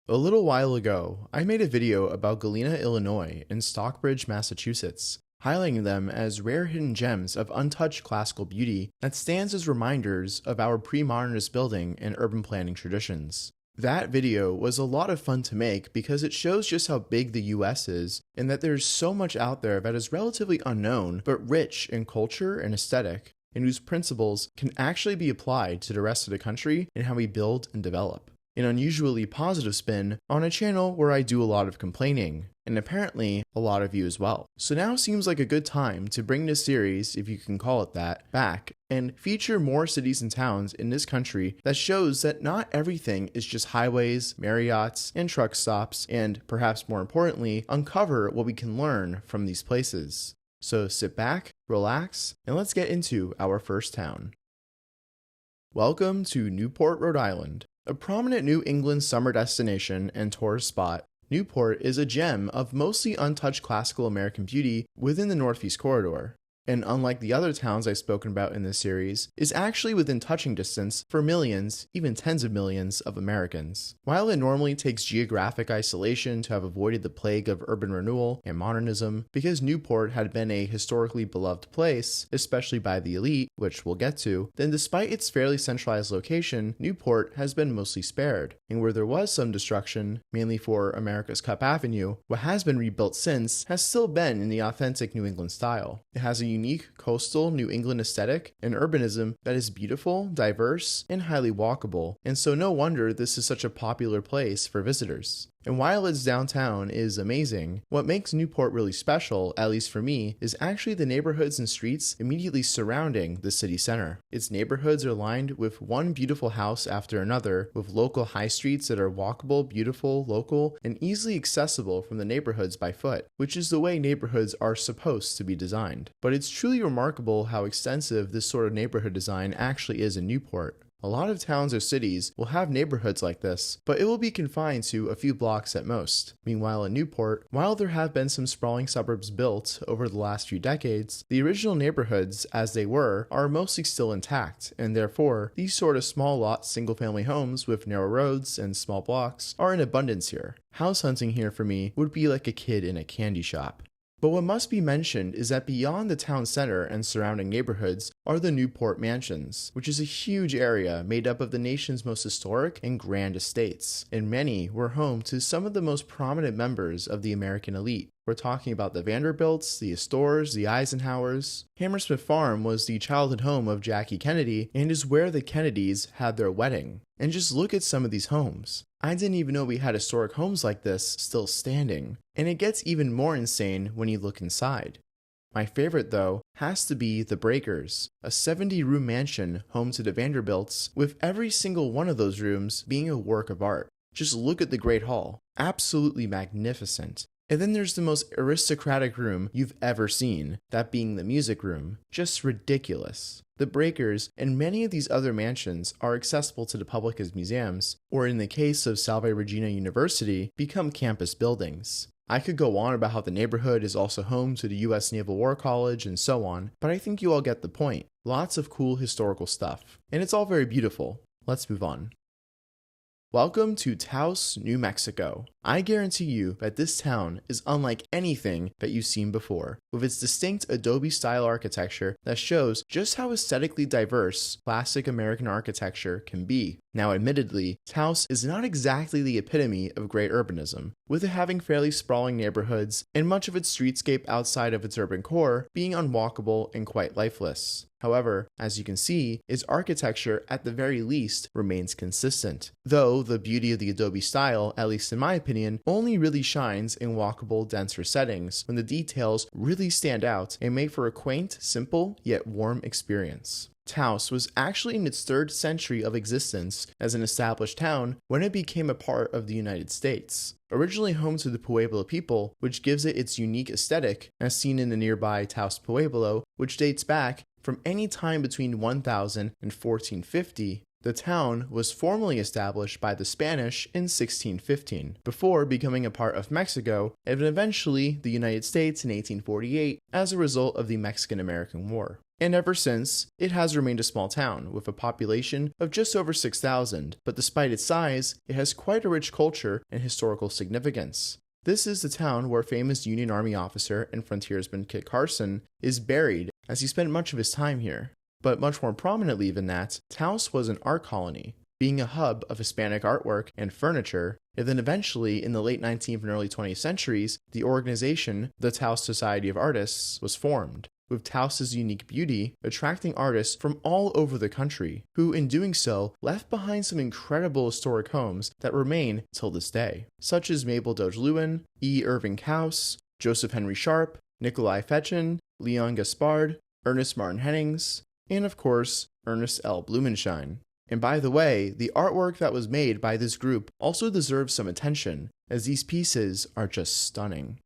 A little while ago, I made a video about Galena, Illinois and Stockbridge, Massachusetts, highlighting them as rare hidden gems of untouched classical beauty that stands as reminders of our pre-modernist building and urban planning traditions. That video was a lot of fun to make because it shows just how big the US is and that there's so much out there that is relatively unknown but rich in culture and aesthetic, and whose principles can actually be applied to the rest of the country in how we build and develop. An unusually positive spin on a channel where I do a lot of complaining, and apparently a lot of you as well. So now seems like a good time to bring this series, if you can call it that, back and feature more cities and towns in this country that shows that not everything is just highways, Marriotts, and truck stops, and perhaps more importantly, uncover what we can learn from these places. So sit back, relax, and let's get into our first town. Welcome to Newport, Rhode Island. A prominent New England summer destination and tourist spot, Newport is a gem of mostly untouched classical American beauty within the Northeast Corridor, and unlike the other towns I've spoken about in this series, is actually within touching distance for millions, even tens of millions of Americans. While it normally takes geographic isolation to have avoided the plague of urban renewal and modernism, because Newport had been a historically beloved place, especially by the elite, which we'll get to, then despite its fairly centralized location, Newport has been mostly spared. And where there was some destruction, mainly for America's Cup Avenue, what has been rebuilt since has still been in the authentic New England style. It has a unique coastal New England aesthetic and urbanism that is beautiful, diverse, and highly walkable, and so no wonder this is such a popular place for visitors. And while its downtown is amazing, what makes Newport really special, at least for me, is actually the neighborhoods and streets immediately surrounding the city center. Its neighborhoods are lined with one beautiful house after another, with local high streets that are walkable, beautiful, local, and easily accessible from the neighborhoods by foot, which is the way neighborhoods are supposed to be designed. But it's truly remarkable how extensive this sort of neighborhood design actually is in Newport. A lot of towns or cities will have neighborhoods like this, but it will be confined to a few blocks at most. Meanwhile, in Newport, while there have been some sprawling suburbs built over the last few decades, the original neighborhoods, as they were, are mostly still intact, and therefore, these sort of small lot single-family homes with narrow roads and small blocks are in abundance here. House hunting here for me would be like a kid in a candy shop. But what must be mentioned is that beyond the town center and surrounding neighborhoods are the Newport Mansions, which is a huge area made up of the nation's most historic and grand estates, and many were home to some of the most prominent members of the American elite. We're talking about the Vanderbilts, the Astors, the Eisenhowers. Hammersmith Farm was the childhood home of Jackie Kennedy and is where the Kennedys had their wedding. And just look at some of these homes. I didn't even know we had historic homes like this still standing. And it gets even more insane when you look inside. My favorite, though, has to be the Breakers, a 70-room mansion home to the Vanderbilts, with every single one of those rooms being a work of art. Just look at the Great Hall. Absolutely magnificent. And then there's the most aristocratic room you've ever seen, that being the music room. Just ridiculous. The Breakers and many of these other mansions are accessible to the public as museums, or in the case of Salve Regina University, become campus buildings. I could go on about how the neighborhood is also home to the U.S. Naval War College and so on, but I think you all get the point. Lots of cool historical stuff, and it's all very beautiful. Let's move on. Welcome to Taos, New Mexico. I guarantee you that this town is unlike anything that you've seen before, with its distinct Adobe-style architecture that shows just how aesthetically diverse classic American architecture can be. Now, admittedly, Taos is not exactly the epitome of great urbanism, with it having fairly sprawling neighborhoods and much of its streetscape outside of its urban core being unwalkable and quite lifeless. However, as you can see, its architecture at the very least remains consistent, though the beauty of the Adobe style, at least in my opinion, only really shines in walkable, denser settings when the details really stand out and make for a quaint, simple, yet warm experience. Taos was actually in its 3rd century of existence as an established town when it became a part of the United States. Originally home to the Pueblo people, which gives it its unique aesthetic, as seen in the nearby Taos Pueblo, which dates back from any time between 1000 and 1450, the town was formally established by the Spanish in 1615, before becoming a part of Mexico and eventually the United States in 1848 as a result of the Mexican-American War. And ever since, it has remained a small town with a population of just over 6,000, but despite its size, it has quite a rich culture and historical significance. This is the town where famous Union Army officer and frontiersman Kit Carson is buried, as he spent much of his time here. But much more prominently than that, Taos was an art colony, being a hub of Hispanic artwork and furniture, and then eventually, in the late 19th and early 20th centuries, the organization, the Taos Society of Artists, was formed, with Taos's unique beauty attracting artists from all over the country, who in doing so left behind some incredible historic homes that remain till this day, such as Mabel Doge Lewin, E. Irving Kaus, Joseph Henry Sharp, Nikolai Fetchin, Leon Gaspard, Ernest Martin Hennings, and of course, Ernest L. Blumenschein. And by the way, the artwork that was made by this group also deserves some attention, as these pieces are just stunning.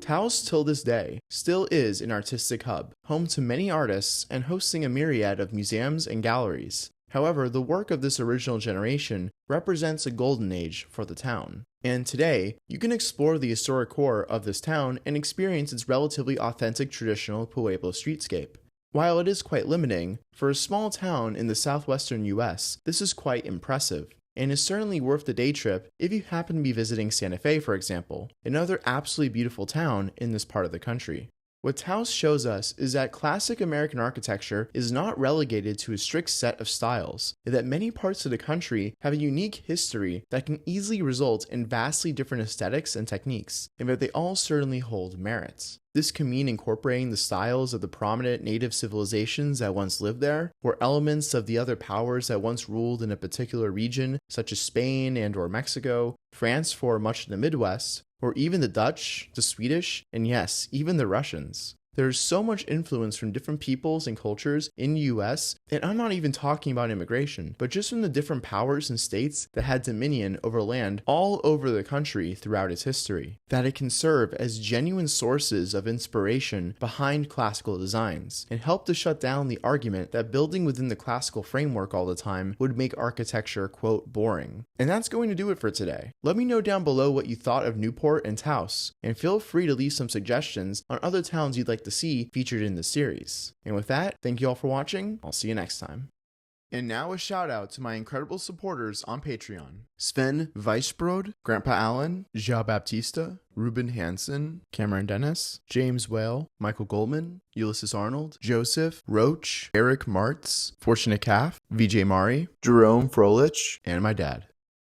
Taos till this day still is an artistic hub, home to many artists and hosting a myriad of museums and galleries. However, the work of this original generation represents a golden age for the town. And today, you can explore the historic core of this town and experience its relatively authentic traditional Pueblo streetscape. While it is quite limiting, for a small town in the southwestern US, this is quite impressive, and is certainly worth the day trip if you happen to be visiting Santa Fe, for example, another absolutely beautiful town in this part of the country. What Taos shows us is that classic American architecture is not relegated to a strict set of styles, and that many parts of the country have a unique history that can easily result in vastly different aesthetics and techniques, and that they all certainly hold merit. This can mean incorporating the styles of the prominent native civilizations that once lived there, or elements of the other powers that once ruled in a particular region, such as Spain and/or Mexico, France for much of the Midwest, or even the Dutch, the Swedish, and yes, even the Russians. There is so much influence from different peoples and cultures in the US, and I'm not even talking about immigration, but just from the different powers and states that had dominion over land all over the country throughout its history, that it can serve as genuine sources of inspiration behind classical designs, and help to shut down the argument that building within the classical framework all the time would make architecture, quote, boring. And that's going to do it for today. Let me know down below what you thought of Newport and Taos, and feel free to leave some suggestions on other towns you'd like to see featured in this series. And with that, thank you all for watching. I'll see you next time. And now a shout out to my incredible supporters on Patreon: Sven Weisbrod, Grandpa Allen, Ja Baptista, Ruben Hansen, Cameron Dennis, James Whale, Michael Goldman, Ulysses Arnold, Joseph, Roach, Eric Martz, Fortunate Calf, VJ Mari, Jerome Frolich, and my dad.